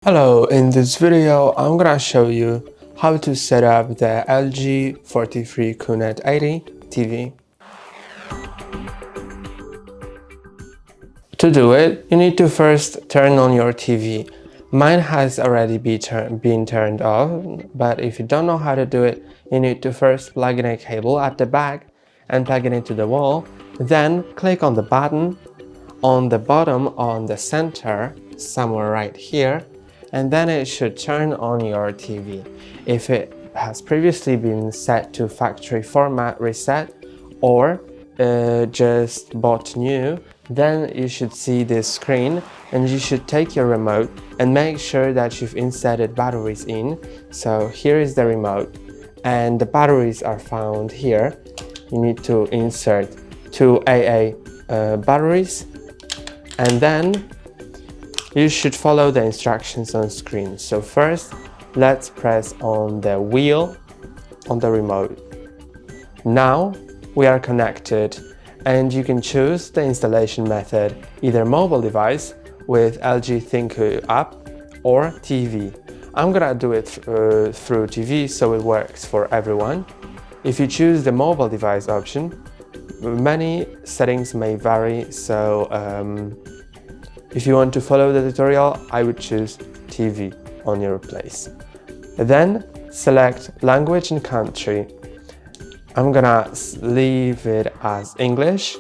Hello, in this video I'm gonna show you how to set up the LG 43QNED80 TV. To do it, you need to first turn on your TV. Mine has already been turned off, but if you don't know how to do it, you need to first plug in a cable at the back and plug it into the wall, then click on the button on the bottom on the center, somewhere right here, and then it should turn on your TV. If it has previously been set to factory format reset or just bought new, then you should see this screen and you should take your remote and make sure that you've inserted batteries in. So here is the remote and the batteries are found here. You need to insert two AA batteries, and then you should follow the instructions on screen. So first, let's press on the wheel on the remote. Now we are connected and you can choose the installation method, either mobile device with LG ThinQ app or TV. I'm gonna do it through TV so it works for everyone. If you choose the mobile device option, many settings may vary, so if you want to follow the tutorial, I would choose TV on your place. Then select language and country. I'm gonna leave it as English,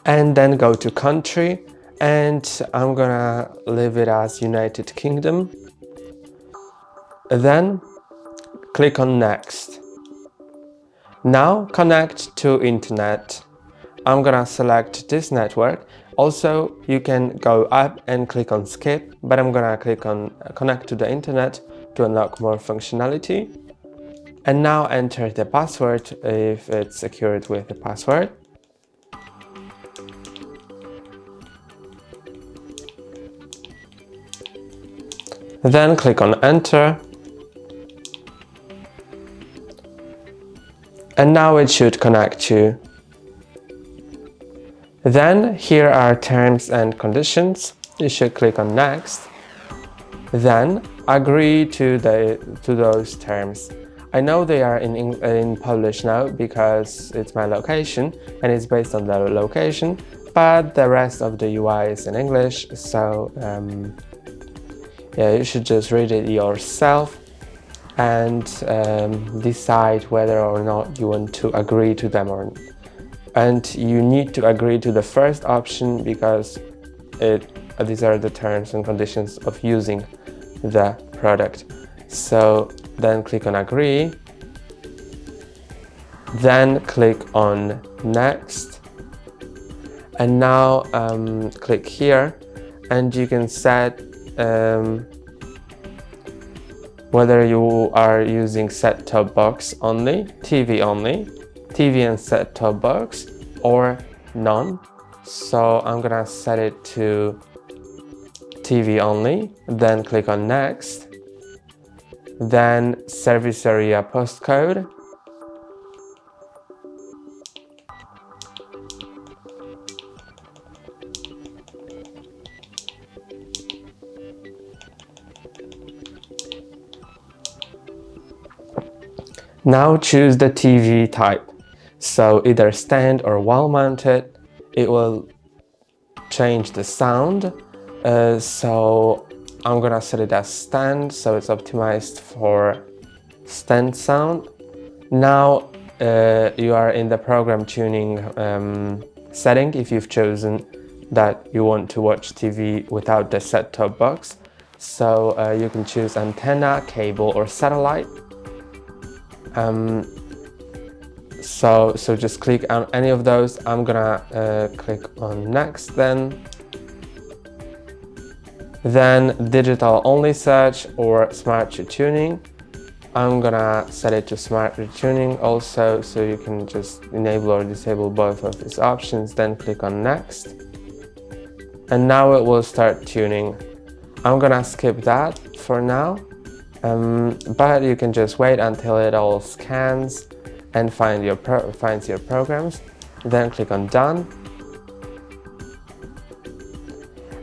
and then go to country, and I'm gonna leave it as United Kingdom. Then click on next. Now connect to internet. I'm gonna select this network. Also, you can go up and click on skip, but I'm gonna click on connect to the internet to unlock more functionality. And now enter the password if it's secured with the password. Then click on enter. And now it should connect you. Then here are terms and conditions. You should click on next. Then agree to those terms. I know they are in Polish now because it's my location and it's based on the location, but the rest of the UI is in English, so yeah, you should just read it yourself and decide whether or not you want to agree to them or not. And you need to agree to the first option because these are the terms and conditions of using the product. So then click on agree, then click on next, and now click here and you can set whether you are using set-top box only, TV and set-top box, or none. So I'm gonna set it to TV only, then click on next, then service area postcode, now choose the TV type. So either stand or wall mounted. It will change the sound. So I'm gonna set it as stand, so it's optimized for stand sound. Now you are in the program tuning setting if you've chosen that you want to watch TV without the set-top box. So you can choose antenna, cable, or satellite. So just click on any of those. I'm gonna click on next then digital only search or smart retuning. I'm gonna set it to smart retuning also, so you can just enable or disable both of these options. Then click on next, and now it will start tuning. I'm gonna skip that for now, but you can just wait until it all scans and finds your programs. Then click on done.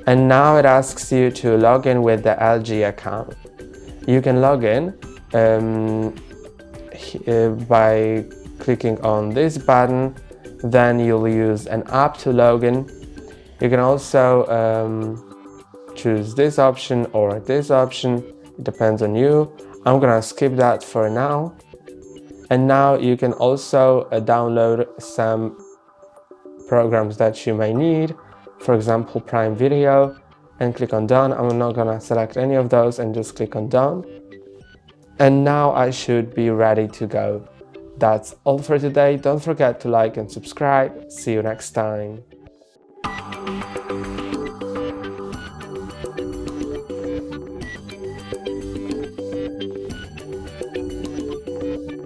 And now it asks you to log in with the LG account. You can log in by clicking on this button. Then you'll use an app to log in. You can also choose this option or this option. It depends on you. I'm gonna skip that for now. And now you can also download some programs that you may need, for example Prime Video, and click on done. I'm not gonna select any of those and just click on done. And now I should be ready to go. That's all for today. Don't forget to like and subscribe. See you next time.